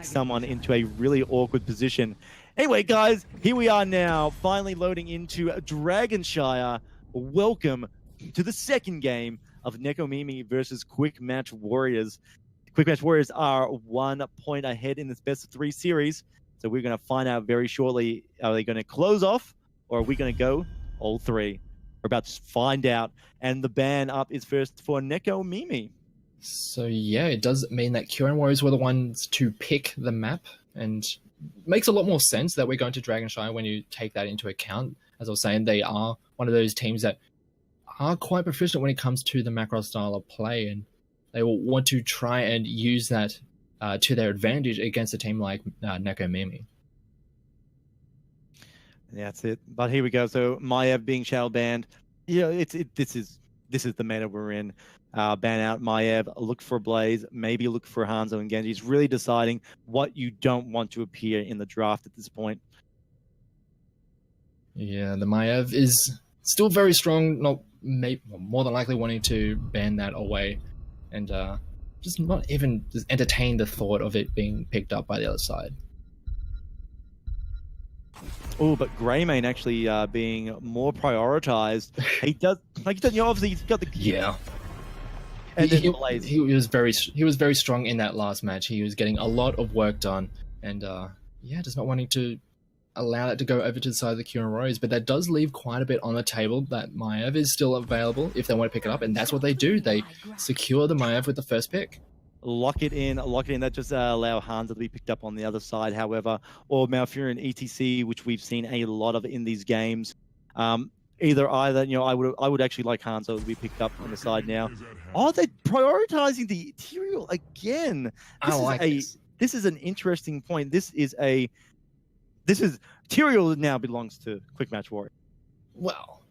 someone into a really awkward position. Anyway, guys, here we are now, finally loading into Dragonshire. Welcome to the second game of Nekomimi versus Quick Match Warriors. Quick Match Warriors are 1 point ahead in this best of 3 series, so we're going to find out very shortly, are they going to close off, or are we going to go all 3? We're about to find out, and the ban up is first for Nekomimi. So yeah, it does mean that Kieran Warriors were the ones to pick the map, and makes a lot more sense that we're going to Dragonshire when you take that into account. As I was saying, they are one of those teams that are quite proficient when it comes to the macro style of play, and they will want to try and use that to their advantage against a team like Nekomimi. That's it. But here we go. So Maiev being shadow banned. This is the meta we're in. Ban out Maiev, look for Blaze, maybe look for Hanzo and Genji. It's really deciding what you don't want to appear in the draft at this point. Yeah, the Maiev is still very strong, more than likely wanting to ban that away, and just not even just entertain the thought of it being picked up by the other side. Oh, but Greymane actually being more prioritized. He does, like you said, obviously he's got the... Yeah. And he was very strong in that last match. He was getting a lot of work done, and just not wanting to allow that to go over to the side of the Kieran Warriors. But that does leave quite a bit on the table. That Maiev is still available if they want to pick it up, and that's what they do. They secure the Maiev with the first pick. Lock it in. That just allow Hanzo to be picked up on the other side, however, or Malfurion ETC, which we've seen a lot of in these games. Either, I would actually like Hanzo to be picked up on the side now. Oh, they're prioritizing the Tyrael again. This is an interesting point. Tyrael now belongs to Quick Match Warrior. Well,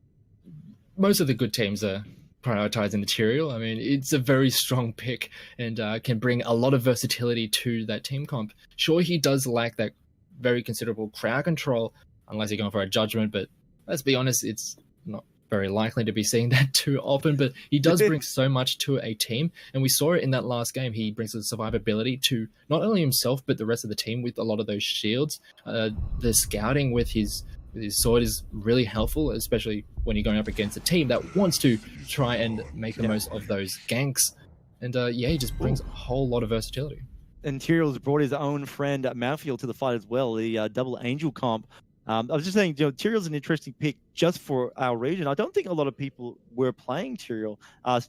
most of the good teams are prioritizing the Tyrael. I mean, it's a very strong pick and can bring a lot of versatility to that team comp. Sure, he does lack that very considerable crowd control, unless you're going for a judgment, but let's be honest, it's not very likely to be seeing that too often, but he does bring so much to a team, and we saw it in that last game. He brings the survivability to not only himself, but the rest of the team with a lot of those shields. The scouting with his sword is really helpful, especially when you're going up against a team that wants to try and make the most of those ganks. And he just brings a whole lot of versatility. And Tyrael's brought his own friend Malfield to the fight as well, the double angel comp. I was just saying, Tyrael's an interesting pick just for our region. I don't think a lot of people were playing Tyrael,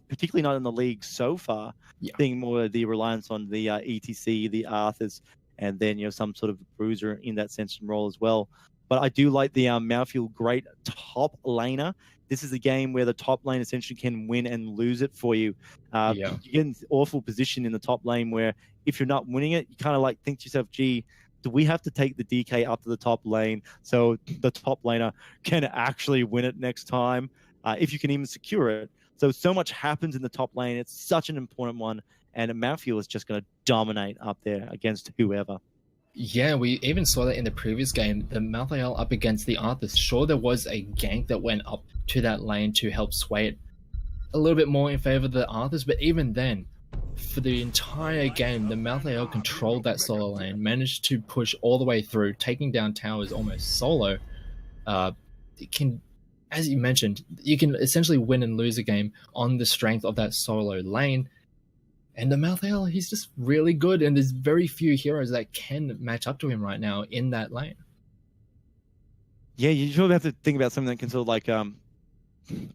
particularly not in the league so far. Yeah. Being more the reliance on the ETC, the Arthurs, and then some sort of bruiser in that sense and role as well. But I do like the Malfield great top laner. This is a game where the top lane essentially can win and lose it for you. You get in this awful position in the top lane where if you're not winning it, you kind of think to yourself, gee, do we have to take the DK up to the top lane so the top laner can actually win it next time, if you can even secure it? So much happens in the top lane. It's such an important one, and Malfield is just going to dominate up there against whoever. Yeah, we even saw that in the previous game, the Malthael up against the Arthurs. Sure, there was a gank that went up to that lane to help sway it a little bit more in favor of the Arthurs, but even then, for the entire game, the Malthael controlled that solo lane, managed to push all the way through, taking down towers almost solo. It can, as you mentioned, you can essentially win and lose a game on the strength of that solo lane. And the Malthael, he's just really good, and there's very few heroes that can match up to him right now in that lane. Yeah, you sort of have to think about something that can sort of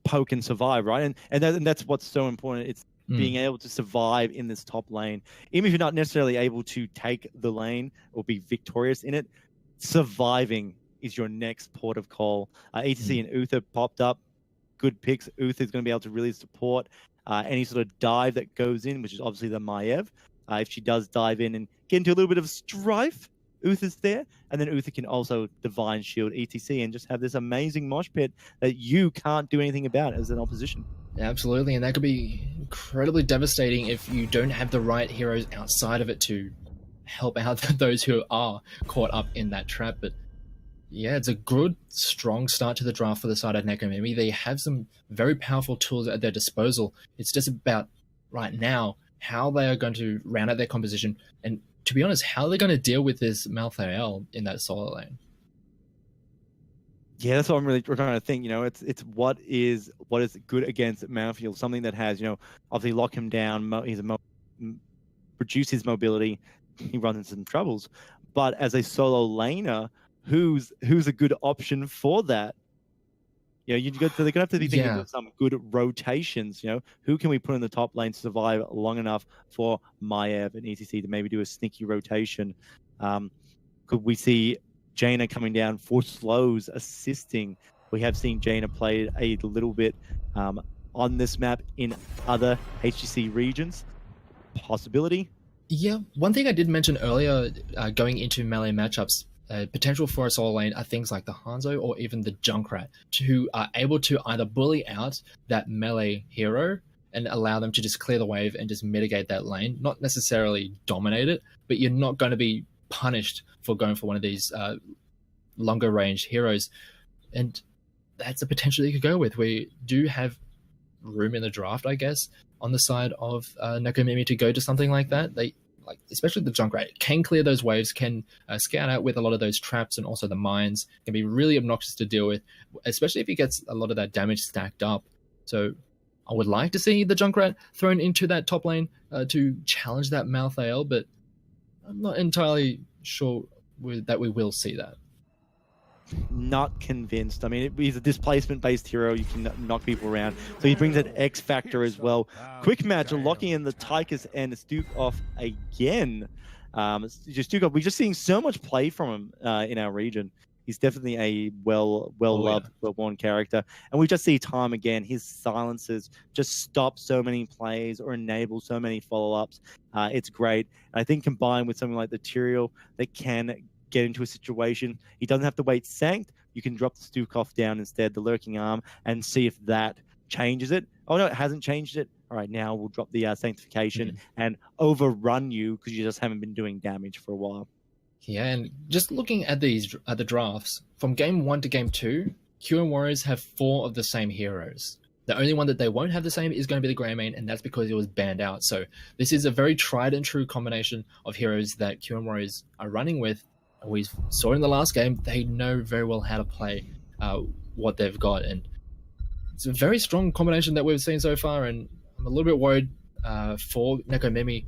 poke and survive, right? And that's what's so important. It's being able to survive in this top lane. Even if you're not necessarily able to take the lane or be victorious in it, surviving is your next port of call. ETC and Uther popped up. Good picks. Uther is going to be able to really support any sort of dive that goes in, which is obviously the Maiev. If she does dive in and get into a little bit of strife, Uther's there. And then Uther can also Divine Shield ETC and just have this amazing mosh pit that you can't do anything about as an opposition. Absolutely, and that could be incredibly devastating if you don't have the right heroes outside of it to help out those who are caught up in that trap. But yeah, it's a good, strong start to the draft for the side of Nekomimi. They have some very powerful tools at their disposal. It's just about, right now, how they are going to round out their composition and to be honest, how are they going to deal with this Malthael in that solo lane? Yeah, that's what I'm really trying to think. It's what is good against Mountfield, something that has, obviously lock him down. Reduce his mobility. He runs into some troubles, but as a solo laner, who's a good option for that? They're gonna have to be thinking of some good rotations. Who can we put in the top lane to survive long enough for Maiev and ECC to maybe do a sneaky rotation? Could we see Jaina coming down for slows, assisting? We have seen Jaina play a little bit on this map in other HGC regions. Possibility. Yeah, one thing I did mention earlier, going into melee matchups, potential for a solo lane are things like the Hanzo or even the Junkrat, who are able to either bully out that melee hero and allow them to just clear the wave and just mitigate that lane. Not necessarily dominate it, but you're not going to be punished for going for one of these longer range heroes. And that's a potential you could go with. We do have room in the draft, I guess, on the side of Nekomimi to go to something like that. They, like, especially the Junkrat, can clear those waves, can scout out with a lot of those traps, and also the mines can be really obnoxious to deal with, especially if he gets a lot of that damage stacked up. So I would like to see the Junkrat thrown into that top lane to challenge that Malthael, but I'm not entirely sure that we will see that. Not convinced. I mean, he's a displacement-based hero. You can knock people around. So he brings that X factor as well. Quick match, locking in the Tychus and Stukov again. Stukov, we're just seeing so much play from him in our region. He's definitely a well-loved, well-born character. And we just see time again, his silences just stop so many plays or enable so many follow-ups. It's great. And I think combined with something like the Tyrael that can get into a situation, he doesn't have to wait Sanct. You can drop the Stukov down instead, the Lurking Arm, and see if that changes it. Oh no, it hasn't changed it. All right, now we'll drop the Sanctification and overrun you because you just haven't been doing damage for a while. Yeah, and just looking at the drafts, from game 1 to game 2, Q Warriors have 4 of the same heroes. The only one that they won't have the same is going to be the Greymane, and that's because it was banned out. So this is a very tried and true combination of heroes that Q Warriors are running with. We saw in the last game, they know very well how to play what they've got, and it's a very strong combination that we've seen so far, and I'm a little bit worried for Nekomimi,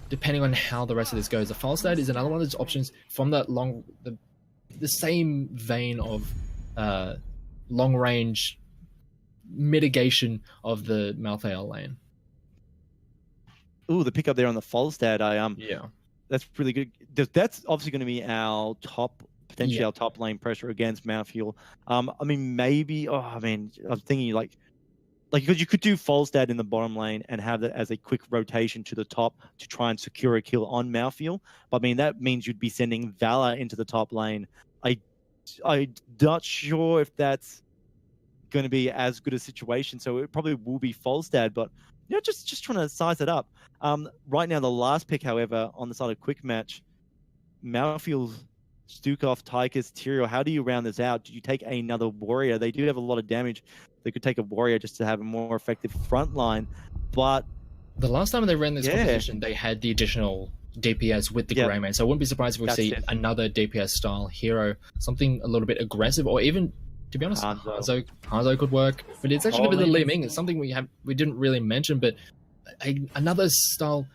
depending on how the rest of this goes. The Falstad is another one of those options from that the same vein of long-range mitigation of the Malthael lane. Ooh, the pickup there on the Falstad, yeah. That's really good. That's obviously going to be our potentially our top lane pressure against Mountfield. I mean, maybe. I was thinking like because you could do Falstad in the bottom lane and have that as a quick rotation to the top to try and secure a kill on Mountfield. But I mean, that means you'd be sending Valor into the top lane. I'm not sure if that's going to be as good a situation. So it probably will be Falstad, but just trying to size it up. Right now, the last pick, however, on the side of quick match, Mountfield, Stukov, Tychus, Tyrael. How do you round this out? Do you take another warrior? They do have a lot of damage. They could take a warrior just to have a more effective front line. But the last time they ran this competition, they had the additional DPS with the Greymane. So I wouldn't be surprised if we see another DPS style hero, something a little bit aggressive, or even, to be honest, Hanzo could work. But it's actually the Li Ming. It's something we didn't really mention, but another style,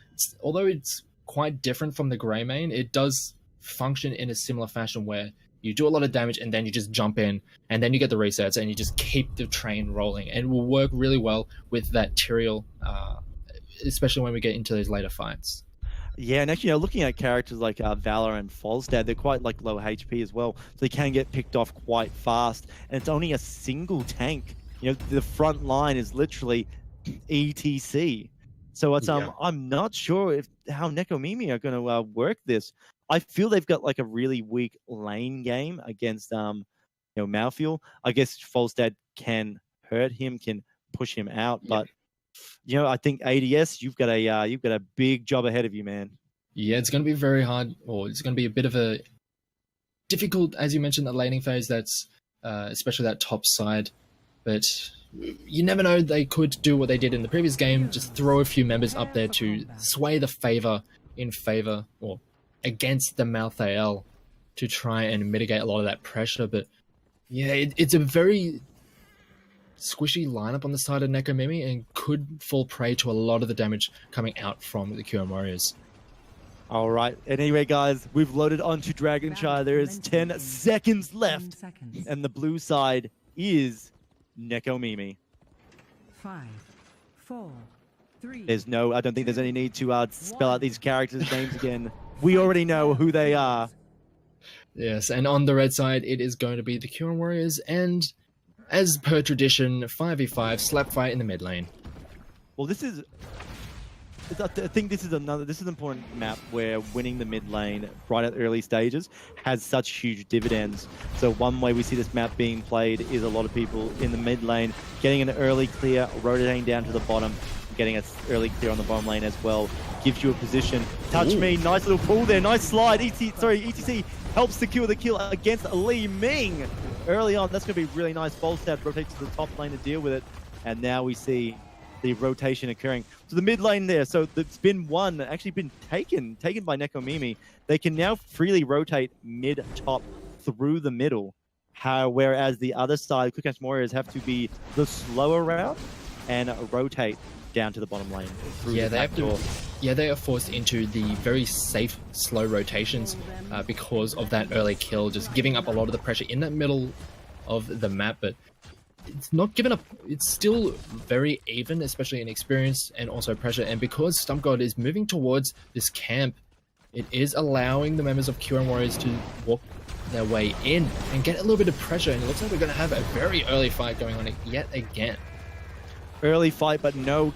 although it's quite different from the Greymane, it does function in a similar fashion where you do a lot of damage and then you just jump in and then you get the resets and you just keep the train rolling, and it will work really well with that Tyrael, especially when we get into those later fights. Yeah, and actually, looking at characters like Valor and Falstad, they're quite like low HP as well, so they can get picked off quite fast. And it's only a single tank. The front line is literally ETC. So it's I'm not sure how Nekomimi are going to work this. I feel they've got like a really weak lane game against Mountfield. I guess Falstad can hurt him, can push him out, but I think ADS, you've got a big job ahead of you, man. Yeah, it's going to be very hard, or it's going to be a bit of a difficult, as you mentioned, the laning phase. That's especially that top side, but you never know. They could do what they did in the previous game, just throw a few members up there to sway the favor in favor, or against the Malthael to try and mitigate a lot of that pressure. But yeah, it's a very squishy lineup on the side of Nekomimi and could fall prey to a lot of the damage coming out from the QM Warriors. All right. Anyway, guys, we've loaded onto Dragonshire. There is 10 seconds left, and the blue side is Nekomimi. 5, 4, 3. There's no, I don't think there's any need to spell out these characters' names again. We already know who they are. Yes, and on the red side, it is going to be the QM Warriors, and as per tradition, 5v5 slap fight in the mid lane. Well, I think this is an important map where winning the mid lane right at the early stages has such huge dividends. So one way we see this map being played is a lot of people in the mid lane getting an early clear, rotating down to the bottom, getting an early clear on the bottom lane as well. Gives you a position. Touch me, nice little pull there, nice slide. ETC helps secure the kill against Li Ming early on. That's going to be really nice. Bolstad rotates to the top lane to deal with it. And now we see the rotation occurring. So the mid lane there, so it's been actually been taken by Nekomimi. They can now freely rotate mid-top through the middle. Whereas the other side, Quick Match Warriors have to be the slower route and rotate down to the bottom lane. Yeah, they are forced into the very safe, slow rotations because of that early kill, just giving up a lot of the pressure in that middle of the map, but it's not given up. It's still very even, especially in experience and also pressure. And because Stump God is moving towards this camp, it is allowing the members of QM Warriors to walk their way in and get a little bit of pressure. And it looks like we're going to have a very early fight going on yet again. Early fight, but no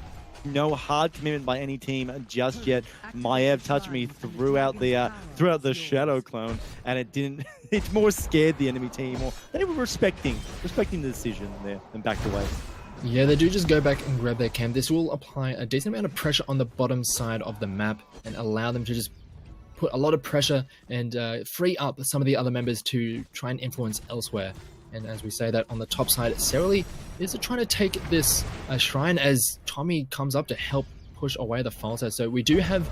hard commitment by any team just yet. Maev touched me throughout the Shadow Clone, and it didn't. It more scared the enemy team, or they were respecting the decision there and backed away. Yeah, they do just go back and grab their camp. This will apply a decent amount of pressure on the bottom side of the map and allow them to just put a lot of pressure and free up some of the other members to try and influence elsewhere. And as we say that on the top side, Serily is trying to take this shrine as Tommy comes up to help push away the Falter. So we do have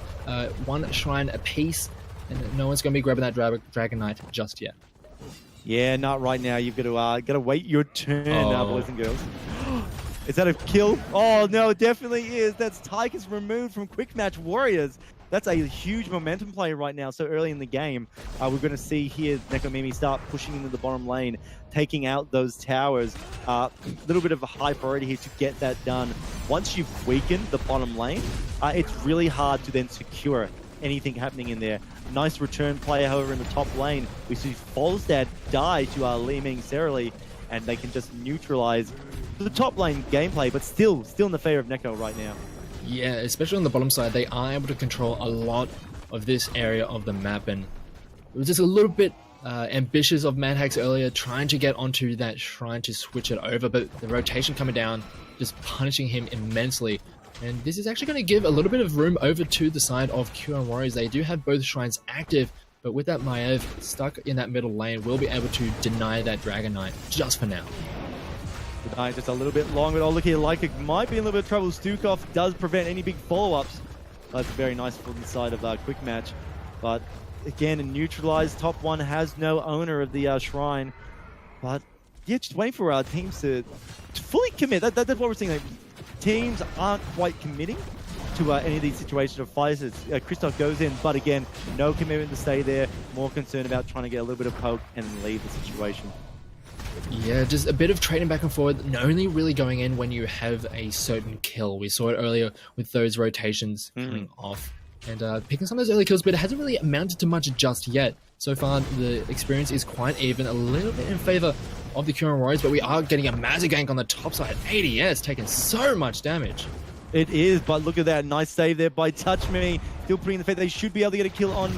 one shrine apiece, and no one's going to be grabbing that Dragon Knight just yet. Yeah, not right now. You've got to wait your turn, boys and girls. Is that a kill? Oh, no, it definitely is. That's Tychus removed from Quick Match Warriors. That's a huge momentum play right now, so early in the game. We're going to see here Nekomimi start pushing into the bottom lane, taking out those towers. A little bit of a high priority here to get that done. Once you've weakened the bottom lane, it's really hard to then secure anything happening in there. Nice return play, however, in the top lane. We see Folstad die to Li Ming Serily, and they can just neutralize the top lane gameplay, but still in the favor of Neko right now. Yeah, especially on the bottom side, they are able to control a lot of this area of the map, and it was just a little bit ambitious of Madhax earlier, trying to get onto that shrine to switch it over, but the rotation coming down, just punishing him immensely. And this is actually going to give a little bit of room over to the side of QM Warriors. They do have both shrines active, but with that Maev stuck in that middle lane, we'll be able to deny that Dragon Knight just for now. Tonight, just a little bit long, but look here, like it might be in a little bit of trouble. Stukov does prevent any big follow-ups. That's very nice from the side of Quick Match. But again, a neutralized top one has no owner of the shrine. But yeah, just waiting for our teams to fully commit. That's what we're seeing. Like, teams aren't quite committing to any of these situations of fights. Christoph goes in, but again, no commitment to stay there. More concerned about trying to get a little bit of poke and leave the situation. Yeah, just a bit of trading back and forth, and only really going in when you have a certain kill. We saw it earlier with those rotations coming off and picking some of those early kills, but it hasn't really amounted to much just yet. So far, the experience is quite even, a little bit in favor of the QM Warriors, but we are getting a massive gank on the top side. ADS taking so much damage. It is, but look at that. Nice save there by Touch Me. Still putting in the fact they should be able to get a kill on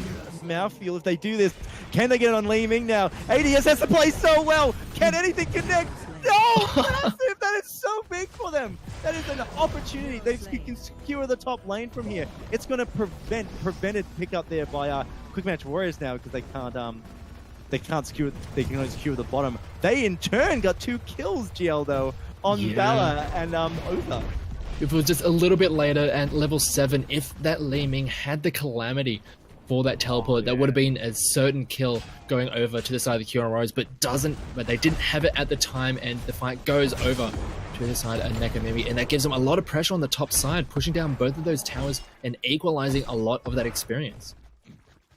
Mouthfeel if they do this. Can they get it on Li Ming now? ADS has to play so well. Can anything connect? No! Massive! That is so big for them. That is an opportunity. They can secure the top lane from here. It's going to prevented pick up there by Quick Match Warriors now because they can't secure. They can only secure the bottom. They in turn got 2 kills, GL though, on Valor and Otha. If it was just a little bit later at level 7, if that Li Ming had the Calamity for that teleport. That would have been a certain kill going over to the side of the Kieran Warriors, but they didn't have it at the time, and the fight goes over to the side of Nekomimi, and that gives them a lot of pressure on the top side, pushing down both of those towers and equalizing a lot of that experience.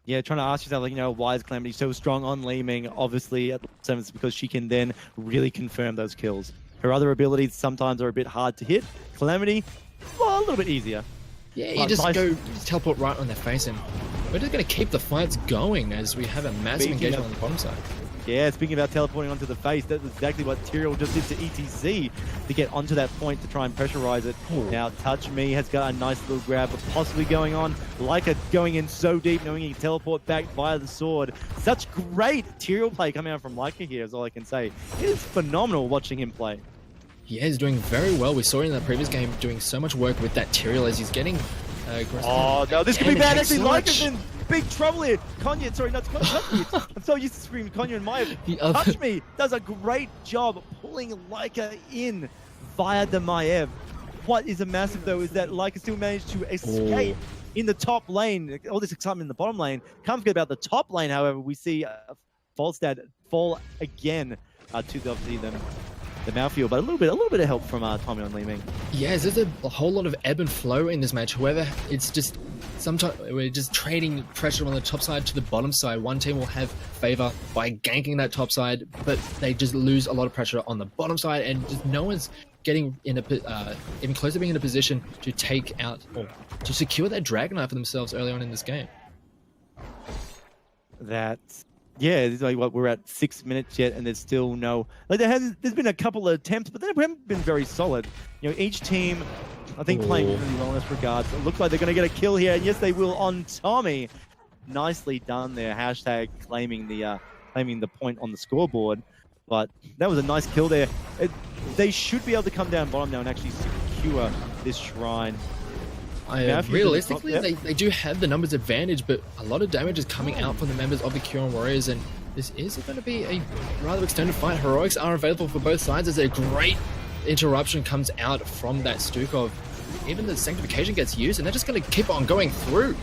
Yeah, trying to ask yourself, like, why is Calamity so strong on Li Ming? Obviously, at 7, it's because she can then really confirm those kills. Her other abilities sometimes are a bit hard to hit. Calamity, well, a little bit easier. Yeah, you just teleport right on their face, and we're just going to keep the fights going as we have a massive engagement on the bottom side. Yeah, speaking about teleporting onto the face, that's exactly what Tyrael just did to ETC to get onto that point to try and pressurize it. Ooh. Now, Touch Me has got a nice little grab possibly going on. Leica going in so deep, knowing he can teleport back via the sword. Such great Tyrael play coming out from Leica here, is all I can say. It is phenomenal watching him play. Yeah, he's doing very well. We saw him in the previous game doing so much work with that Tyrael as he's getting oh, no, this could be bad. Actually, Leica's in big trouble here. Konya, sorry, not Touch Me. I'm so used to screaming Konya and Maya. Touch Me does a great job pulling Leica in via the Maiev. What is a massive, though, is that Leica still managed to escape in the top lane. All this excitement in the bottom lane. Can't forget about the top lane, however. We see Falstad fall again to obviously the Malfield, but a little bit of help from Tommy on Li Ming. Yes, there's a whole lot of ebb and flow in this match. However, it's just sometimes we're just trading pressure on the top side to the bottom side. One team will have favor by ganking that top side, but they just lose a lot of pressure on the bottom side, and just no one's getting in even close to being in a position to take out or to secure that Dragon Knight for themselves early on in this game. Yeah, it's like what we're at 6 minutes yet, and there's still no. Like there's been a couple of attempts, but they haven't been very solid. Each team, I think, playing really well in this regard. So it looks like they're going to get a kill here, and yes, they will on Tommy. Nicely done there. Hashtag claiming the point on the scoreboard, but that was a nice kill there. They should be able to come down bottom now and actually secure this shrine. Realistically, they do have the numbers advantage, but a lot of damage is coming out from the members of the Kieran Warriors, and this is going to be a rather extended fight. Heroics are available for both sides as a great interruption comes out from that Stukov. Even the Sanctification gets used, and they're just going to keep on going through.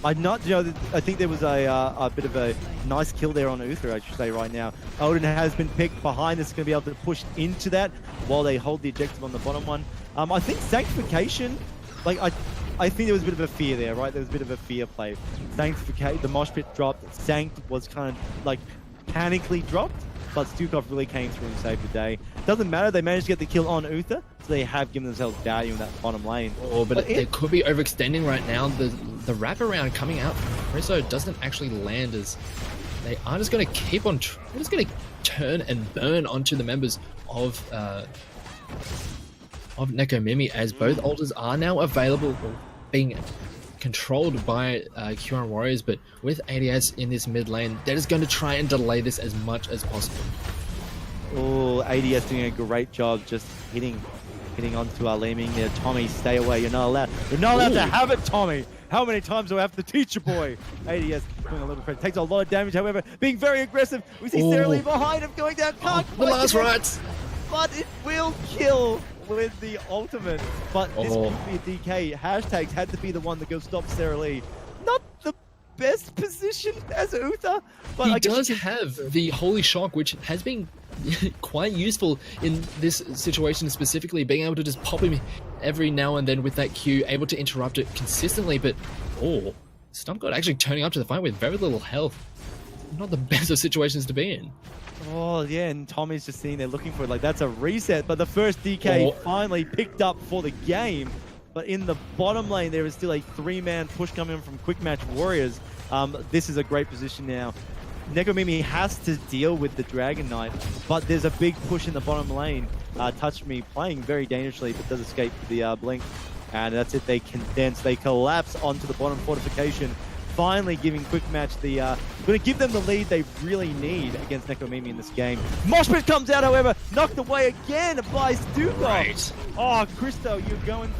I think there was a bit of a nice kill there on Uther, I should say, right now. Odin has been picked behind. It's going to be able to push into that while they hold the objective on the bottom one. I think Sanctification... I think there was a bit of a fear there, right? There was a bit of a fear play. Sanctification, the mosh pit dropped. Sanct was kind of like panically dropped, but Stukov really came through and saved the day. Doesn't matter, they managed to get the kill on Uther, so they have given themselves value in that bottom lane. But it could be overextending right now. The wraparound coming out from Chriso doesn't actually land, as they are just going to keep on. They're just going to turn and burn onto the members of Nekomimi, as both altars are now available, being controlled by Kieran Warriors, but with ADS in this mid lane, they're just going to try and delay this as much as possible. Oh, ADS doing a great job just hitting onto our Li Ming there. Tommy, stay away. You're not allowed. You're not allowed to have it, Tommy. How many times do I have to teach you, boy? ADS doing a little bit. Takes a lot of damage, however, being very aggressive. We see Sarah Lee behind him going down. The last rights. But it will kill with the ultimate. But this could be a DK. Hashtags had to be the one to go stop Sarah Lee. Not the best position as Uther, but he does have the Holy Shock, which has been quite useful in this situation specifically, being able to just pop him every now and then with that Q, able to interrupt it consistently. But Stumpgod actually turning up to the fight with very little health. Not the best of situations to be in. Oh, yeah, and Tommy's just sitting there looking for it. Like, that's a reset. But the first DK finally picked up for the game. But in the bottom lane, there is still a 3-man push coming from Quick Match Warriors. This is a great position now. Nekomimi has to deal with the Dragon Knight, but there's a big push in the bottom lane. Touch Me playing very dangerously, but does escape the blink. And that's it. They condense. They collapse onto the bottom fortification. Finally giving Quick Match the going to give them the lead they really need against Nekomimi in this game. Moshpit comes out, however, knocked away again by Stukov. Right. Oh, Christo, you're going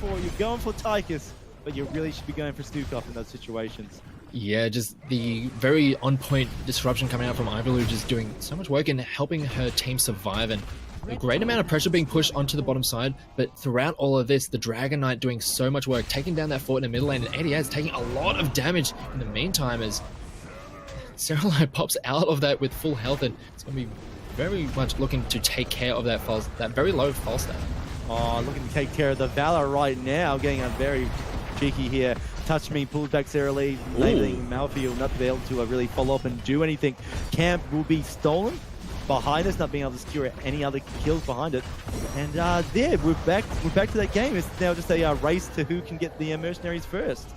for Tychus, but you really should be going for Stukov in those situations. Yeah, just the very on-point disruption coming out from Ivalu, just doing so much work in helping her team survive, and a great amount of pressure being pushed onto the bottom side, but throughout all of this, the Dragon Knight doing so much work, taking down that fort in the middle lane, and ADS taking a lot of damage in the meantime as Serralai pops out of that with full health, and it's going to be very much looking to take care of that very low false stat. Oh, looking to take care of the Valor right now, getting a very cheeky here. Touch me, pulls back Serralai, enabling Malfield not to be able to really follow up and do anything. Camp will be stolen behind us, not being able to secure any other kills behind it. And there, we're back to that game. It's now just a race to who can get the mercenaries first.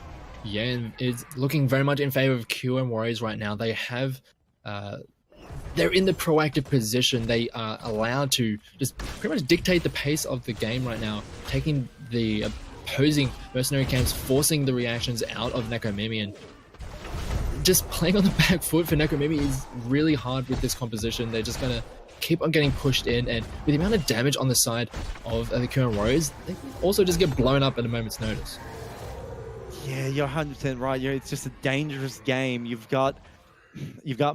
Yeah, and it's looking very much in favor of QM Warriors right now. They have, they're in the proactive position. They are allowed to just pretty much dictate the pace of the game right now, taking the opposing mercenary camps, forcing the reactions out of Nekomimi, and just playing on the back foot for Nekomimi is really hard with this composition. They're just gonna keep on getting pushed in, and with the amount of damage on the side of the QM Warriors, they can also just get blown up at a moment's notice. Yeah, you're 100% right. It's just a dangerous game. You've got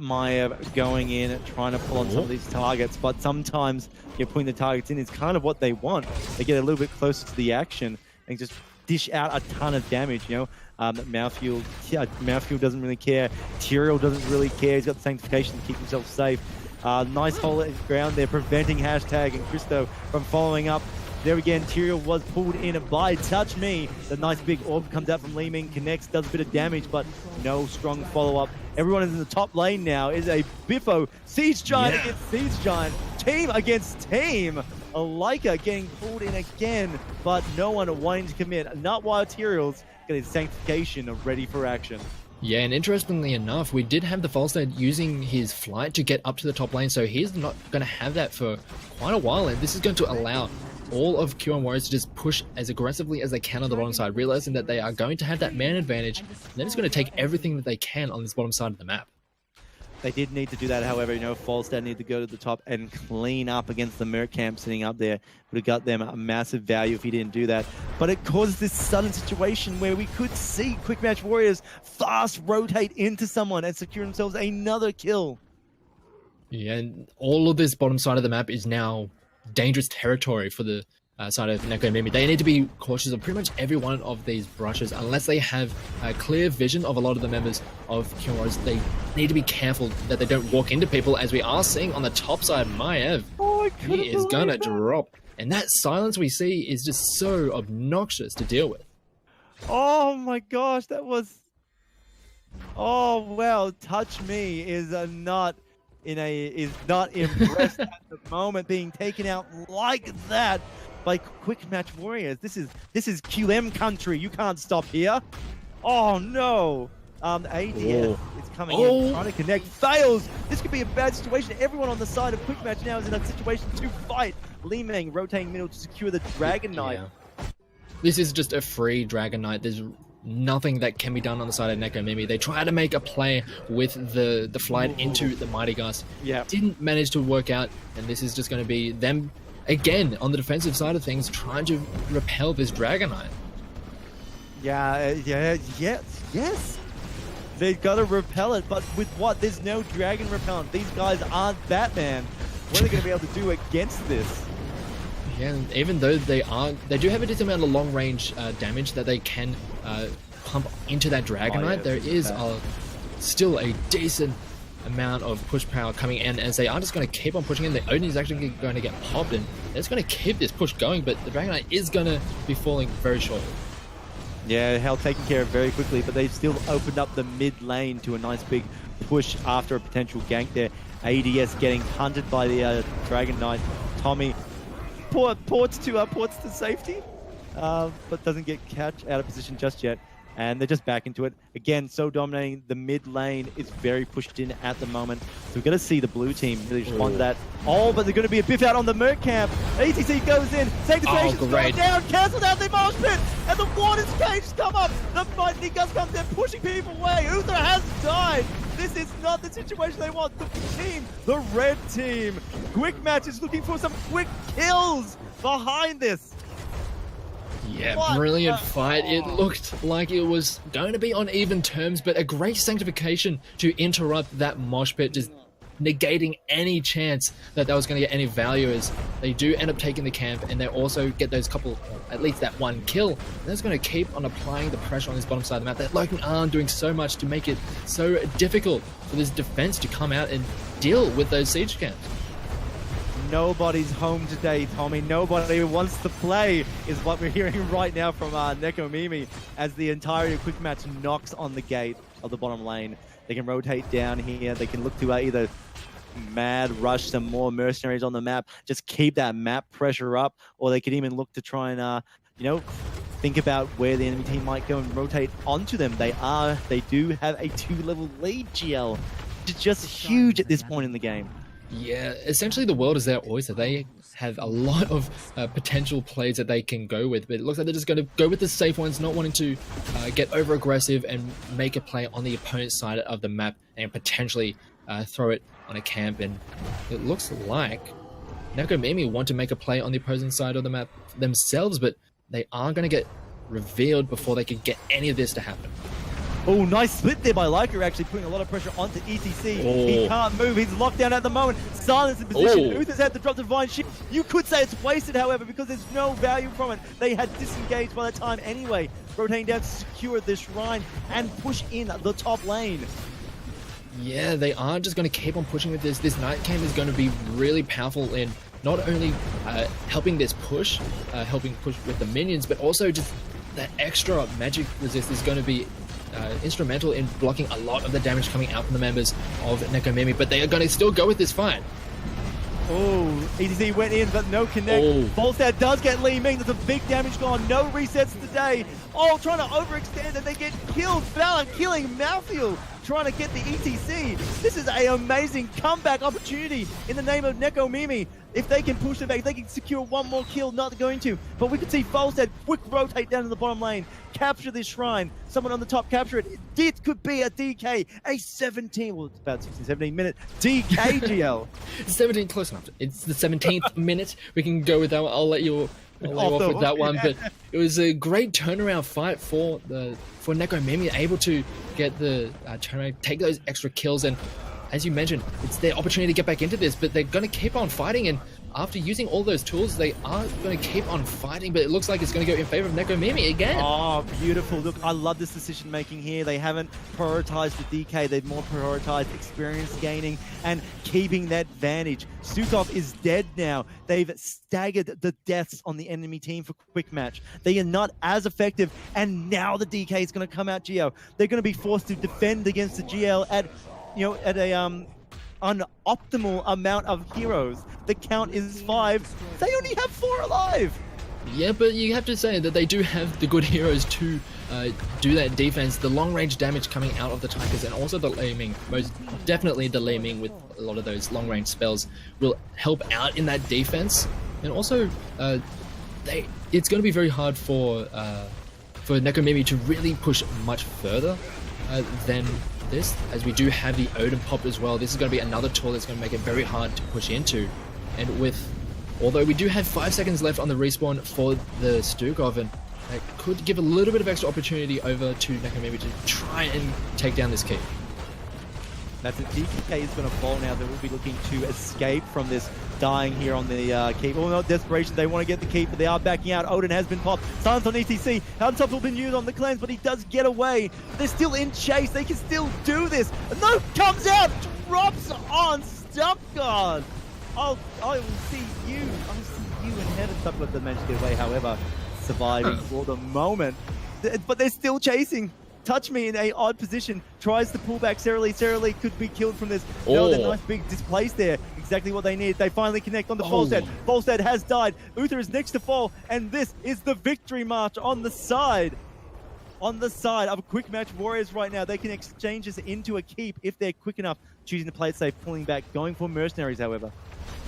Maya going in and trying to pull on some of these targets, but sometimes you're putting the targets in is kind of what they want. They get a little bit closer to the action and just dish out a ton of damage, you know. Mouthfeel doesn't really care. Tyrael doesn't really care. He's got the sanctification to keep himself safe. Nice hole at his ground there, preventing Hashtag and Christo from following up. There again, Tyrael was pulled in by Touch Me. The nice big orb comes out from Li Ming, connects, does a bit of damage, but no strong follow-up. Everyone is in the top lane now. Is a Biffo Siege Giant against Siege Giant. Team against team. Alika getting pulled in again, but no one wanting to commit. Not while Tyrael's got his sanctification ready for action. Yeah, and interestingly enough, we did have the Falstad using his flight to get up to the top lane, so he's not going to have that for quite a while, and this is going to allow all of QM Warriors to just push as aggressively as they can on the bottom side, realizing that they are going to have that man advantage, and then it's going to take everything that they can on this bottom side of the map. They did need to do that, however, you know, Falstad needed to go to the top and clean up against the Merc camp sitting up there. Would have got them a massive value if he didn't do that. But it causes this sudden situation where we could see Quick Match Warriors fast rotate into someone and secure themselves another kill. Yeah, and all of this bottom side of the map is now dangerous territory for the side of Nekomimi. They need to be cautious of pretty much every one of these brushes unless they have a clear vision of a lot of the members of QM Warriors. They need to be careful that they don't walk into people, as we are seeing on the top side. Maev, he is gonna drop, and that silence we see is just so obnoxious to deal with. Oh my gosh, that was... Oh wow, Touch Me is not impressed at the moment, being taken out like that by Quick Match Warriors. This is QM country. You can't stop here. Oh no. ADS is coming in, trying to connect, fails. This could be a bad situation. Everyone on the side of Quick Match now is in a situation to fight. Li Ming rotating middle to secure the Dragon Knight. Yeah. This is just a free Dragon Knight. There's nothing that can be done on the side of Nekomimi. They try to make a play with the flight into the Mighty Gust. Yeah. Didn't manage to work out, and this is just going to be them again on the defensive side of things, trying to repel this Dragon Knight. Yes. They've got to repel it, but with what? There's no dragon repellent. These guys aren't Batman. What are they going to be able to do against this? Yeah, and even though they do have a decent amount of long range damage that they can pump into that Dragon Knight, there is still a decent amount of push power coming in, as they are just going to keep on pushing in. The Odin is actually going to get popped, and it's going to keep this push going, but the Dragon Knight is going to be falling very shortly. Yeah, Hell taken care of very quickly, but they've still opened up the mid lane to a nice big push after a potential gank there. ADS getting hunted by the Dragon Knight. Tommy ports to safety, but doesn't get catch out of position just yet. And they're just back into it. Again, so dominating. The mid lane is very pushed in at the moment. So we're going to see the blue team really respond to that. Oh, but they're going to be a biff out on the Merc camp. ETC goes in. Sanctification's going down. Cancelled out the mosh pit. And the water's cages come up. The Mighty Gust comes in, pushing people away. Uther has died. This is not the situation they want. The team, the red team. Quick Match is looking for some quick kills behind this. Yeah, brilliant fight. It looked like it was going to be on even terms, but a great sanctification to interrupt that mosh pit. Just negating any chance that was going to get any value, as they do end up taking the camp, and they also get those couple, at least that one kill. That's going to keep on applying the pressure on this bottom side of the map. That lurking arm doing so much to make it so difficult for this defense to come out and deal with those siege camps. Nobody's home today, Tommy. Nobody wants to play is what we're hearing right now from Nekomimi, as the entirety of quick match knocks on the gate of the bottom lane. They can rotate down here. They can look to either mad rush some more mercenaries on the map, just keep that map pressure up, or they could even look to try and, you know, think about where the enemy team might go and rotate onto them. They do have a 2-level lead, GL, which is just huge at this point in the game. Yeah, essentially the world is their oyster. They have a lot of potential plays that they can go with, but it looks like they're just going to go with the safe ones, not wanting to get over aggressive and make a play on the opponent's side of the map and potentially throw it on a camp. And it looks like Nekomimi want to make a play on the opposing side of the map themselves, but they are going to get revealed before they can get any of this to happen. Oh, nice split there by Leica, actually putting a lot of pressure onto ETC. He can't move. He's locked down at the moment. Silence in position. Uther's had to drop the Divine Shield. You could say it's wasted, however, because there's no value from it. They had disengaged by the time anyway. Rotating down to secure this shrine and push in the top lane. Yeah, they are just going to keep on pushing with this. This Night Camp is going to be really powerful in not only helping this push, helping push with the minions, but also just that extra magic resist is going to be instrumental in blocking a lot of the damage coming out from the members of Nekomimi, but they are going to still go with this fight. Oh, ETC went in, but no connect. Volstad does get Li Ming. There's a big damage gone. No resets today. Oh, trying to overextend, and they get killed. Fallon killing Malfield, trying to get the ETC. This is an amazing comeback opportunity in the name of Nekomimi. If they can push them back, they can secure one more kill. Not going to, but we could see Volstad quick rotate down to the bottom lane, capture this shrine. Someone on the top capture it. This could be a DK, a 17, well, it's about 16, 17 minute DK GL. 17, close enough. It's the 17th minute. We can go with that one. I'll let you off with that one, but it was a great turnaround fight for Nekomimi, able to get the turnaround, take those extra kills, and as you mentioned, it's their opportunity to get back into this, but they're going to keep on fighting, and after using all those tools, they are going to keep on fighting, but it looks like it's going to go in favor of Nekomimi again. Oh, beautiful. Look, I love this decision-making here. They haven't prioritized the DK. They've more prioritized experience gaining and keeping that advantage. Sukov is dead now. They've staggered the deaths on the enemy team for quick match. They are not as effective, and now the DK is going to come out, Geo. They're going to be forced to defend against the GL at a an optimal amount of heroes. The count is 5. They only have 4 alive. Yeah, but you have to say that they do have the good heroes to do that defense. The long range damage coming out of the Tigers, and also the Li Ming, most definitely the Li Ming with a lot of those long range spells will help out in that defense. And also, it's going to be very hard for Nekomimi to really push much further than this, as we do have the Odin pop as well. This is going to be another tool that's going to make it very hard to push into. And although we do have 5 seconds left on the respawn for the Stukov, and that could give a little bit of extra opportunity over to Nekomimi to try and take down this keep. That's it. DK is going to fall now. They will be looking to escape from this dying here on the keep. Oh, no, desperation. They want to get the keep, but they are backing out. Odin has been popped. Silence on ETC. Huntop will be used on the clans, but he does get away. They're still in chase. They can still do this. No, comes out, drops on Stumpguard. I will see you. I'll see you in heaven. Stumpguard did manage to get away, however, surviving for the moment. But they're still chasing. Touch Me in a odd position, tries to pull back Sarah Lee. Sarah Lee could be killed from this. No, the nice big displace there. Exactly what they need. They finally connect on the Volstad. Volstad has died. Uther is next to fall, and this is the victory march on the side. On the side of Quick Match Warriors right now. They can exchange this into a keep if they're quick enough, choosing to play it safe, pulling back, going for mercenaries, however.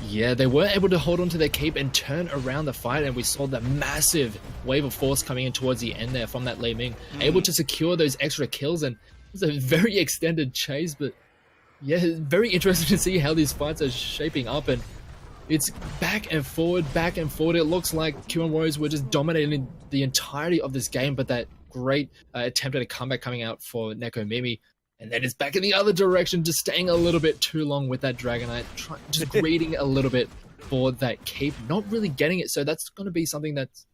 Yeah, they were able to hold on to their keep and turn around the fight, and we saw the massive wave of force coming in towards the end there from that Li Ming, able to secure those extra kills, and it was a very extended chase, but yeah, very interesting to see how these fights are shaping up, and it's back and forward, back and forward. It looks like Q1 Warriors were just dominating the entirety of this game, but that great attempt at a comeback coming out for Nekomimi And then it's back in the other direction, just staying a little bit too long with that Dragonite, just greeting a little bit for that keep, not really getting it. So that's going to be something that's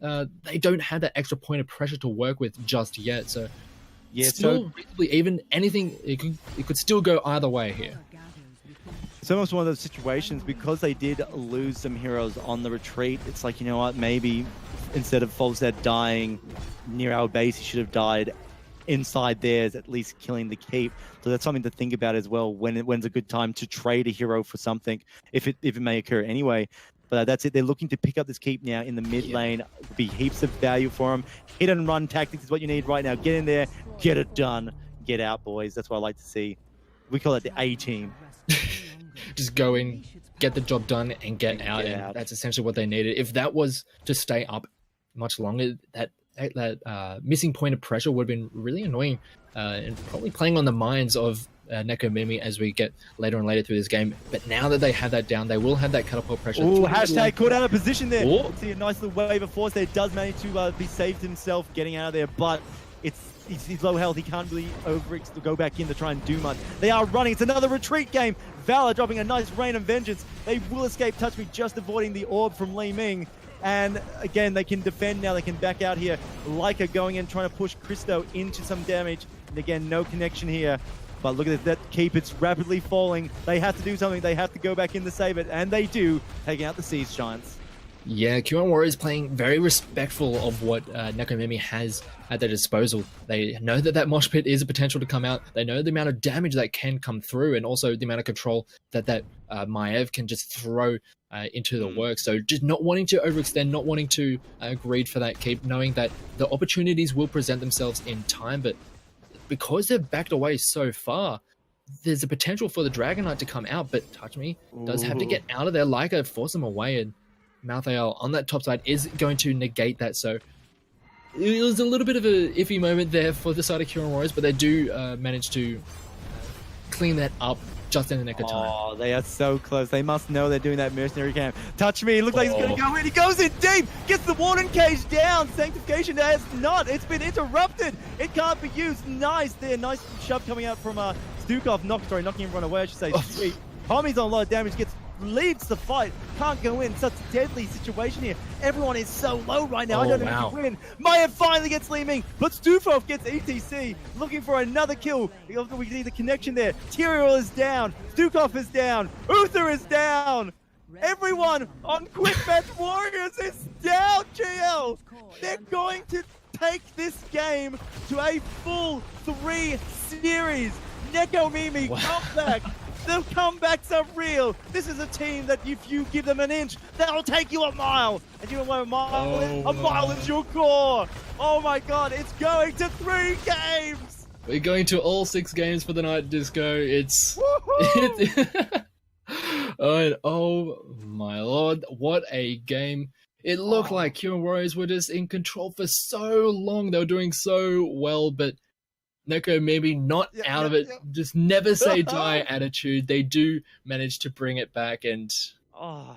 they don't have that extra point of pressure to work with just yet. So Yeah, still reasonably even. Anything, it could still go either way here. it's almost one of those situations because they did lose some heroes on the retreat. It's like, you know what, maybe instead of Folstead dying near our base, he should have died inside theirs, at least killing the keep. So that's something to think about as well. When's a good time to trade a hero for something, if it may occur anyway. But that's it. They're looking to pick up this keep now in the mid lane. It'll be heaps of value for them. Hit and run tactics is what you need right now. Get in there, get it done, get out, boys. That's what I like to see. We call it the A team. Just go in, get the job done, and get out. And that's essentially what they needed. If that was to stay up much longer, that missing point of pressure would have been really annoying, and probably playing on the minds of Nekomimi as we get later and later through this game. But now that they have that down, they will have that catapult pressure. Ooh, hashtag caught out of position there. See a nice little wave of force there. Does manage to be saved himself getting out of there, but he's low health. He can't really go back in to try and do much. They are running. It's another retreat game. Valor dropping a nice rain of vengeance. They will escape Touch Me, just avoiding the orb from Li Ming. And again, they can defend now. They can back out here. Leica going in, trying to push Christo into some damage. And again, no connection here. But look at that keep. It's rapidly falling. They have to do something. They have to go back in to save it. And they do, taking out the Siege Giants. Yeah, Q1 Warriors playing very respectful of what Nekomimi has at their disposal. They know that mosh pit is a potential to come out. They know the amount of damage that can come through, and also the amount of control that Maiev can just throw into the work. So just not wanting to overextend, not wanting to greed for that keep, knowing that the opportunities will present themselves in time, but because they've backed away so far, there's a potential for the Dragonite to come out, but Touch Me does have to get out of there. Leica force them away, and Malthael on that top side is going to negate that. So it was a little bit of an iffy moment there for the side of Q1 Warriors, but they do manage to clean that up just in the nick of time. Oh, they are so close. They must know they're doing that mercenary camp. Touch Me. Looks like he's going to go in. He goes in deep. Gets the Warden Cage down. Sanctification has not. It's been interrupted. It can't be used. Nice there. Nice shove coming out from Stukov. Knocking everyone away, I should say. Sweet. Tommy's on a lot of damage. Leads the fight. Can't go in. Such a deadly situation here. Everyone is so low right now. I don't know if he can win. Maya finally gets Li Ming, but Stufov gets ETC. Looking for another kill. We need the connection there. Tyrael is down. Stukov is down. Uther is down. Everyone on Quick Match Warriors is down, GL. They're going to take this game to a full 3 series. Nekomimi comeback. The comebacks are real. This is a team that if you give them an inch, they'll take you a mile. And you know what a mile is? A mile is your core. Oh my God, it's going to 3 games. We're going to all 6 games for the night, Disco. It's oh my Lord, what a game. It looked like Q1 Warriors were just in control for so long. They were doing so well, but Nekomimi not out of it. Just never say die attitude. They do manage to bring it back, and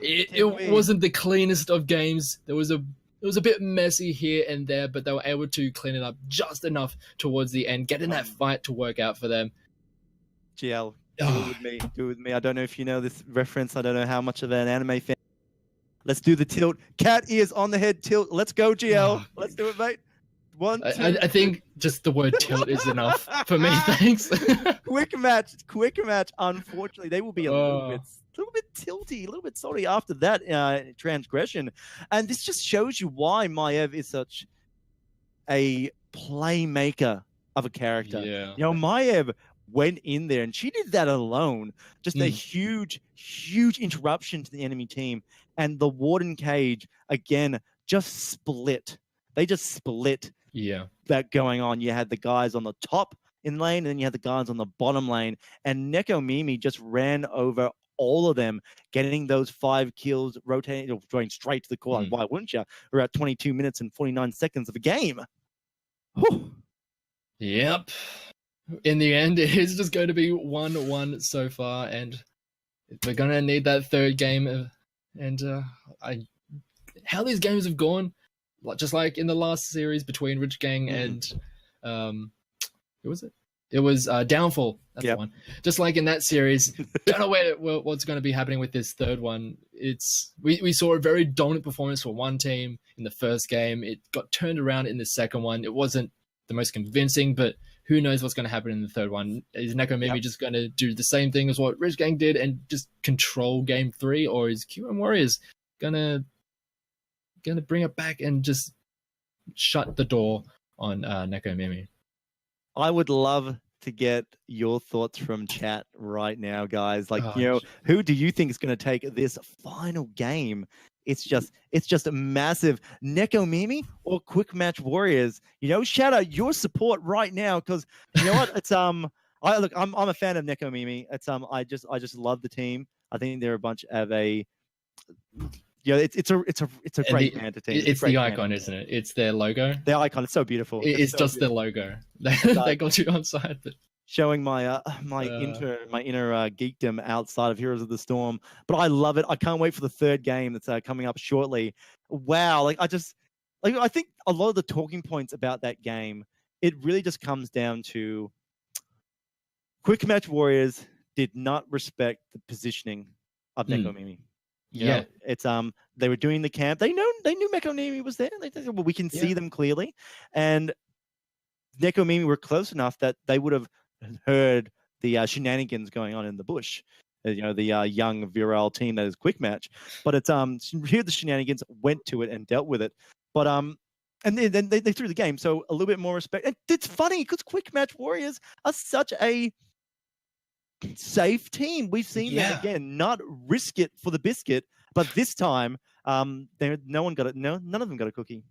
it wasn't the cleanest of games. It was a bit messy here and there, but they were able to clean it up just enough towards the end, getting that fight to work out for them. GL, do it with me. I don't know if you know this reference. I don't know how much of an anime fan. Let's do the tilt. Cat ears on the head tilt. Let's go, GL. Let's do it, mate. I think just the word tilt is enough for me, thanks. Quick match. Unfortunately, they will be a little bit tilty, a little bit salty after that transgression. And this just shows you why Maiev is such a playmaker of a character. Yeah. You know, Maiev went in there and she did that alone. Just a huge interruption to the enemy team. And the Warden Cage, again, just split. They just split that going on. You had the guys on the top in lane, and then you had the guys on the bottom lane. And Nekomimi just ran over all of them, getting those 5 kills, rotating, going straight to the core. Like, why wouldn't you? We're at 22 minutes and 49 seconds of a game. Whew. Yep. In the end, it is just going to be 1-1 so far, and we're going to need that 3rd game. And how these games have gone, just like in the last series between Rich Gang and who was it? It was Downfall. That's Yep. the one. Just like in that series, don't know what's going to be happening with this third one. We saw a very dominant performance for one team in the first game. It got turned around in the second one. It wasn't the most convincing, but who knows what's going to happen in the third one? Is Nekomimi just going to do the same thing as what Rich Gang did and just control Game 3, or is QM Warriors gonna bring it back and just shut the door on Nekomimi? I would love to get your thoughts from chat right now, guys. Like, who do you think is going to take this final game? It's just a massive Nekomimi or Quick Match Warriors. Shout out your support right now, because you know what? It's I'm a fan of Nekomimi. It's I just love the team. I think they're a bunch of it's a great Panther team. It's the icon, isn't it? It's their logo. Their icon. It's so beautiful. It's so just beautiful. Their logo. They got you on side, but showing my inner geekdom outside of Heroes of the Storm. But I love it. I can't wait for the third game that's coming up shortly. Wow, I think a lot of the talking points about that game, it really just comes down to Quick Match Warriors did not respect the positioning of Nekomimi. It's they were doing the camp. They knew Nekomimi was there. They said, well, we can see them clearly, and Nekomimi were close enough that they would have heard the shenanigans going on in the bush. The young virile team that is Quick Match, but it's heard the shenanigans, went to it and dealt with it. But and then they threw the game. So a little bit more respect. And it's funny because Quick Match Warriors are such a safe team. We've seen them again not risk it for the biscuit, but this time none of them got a cookie.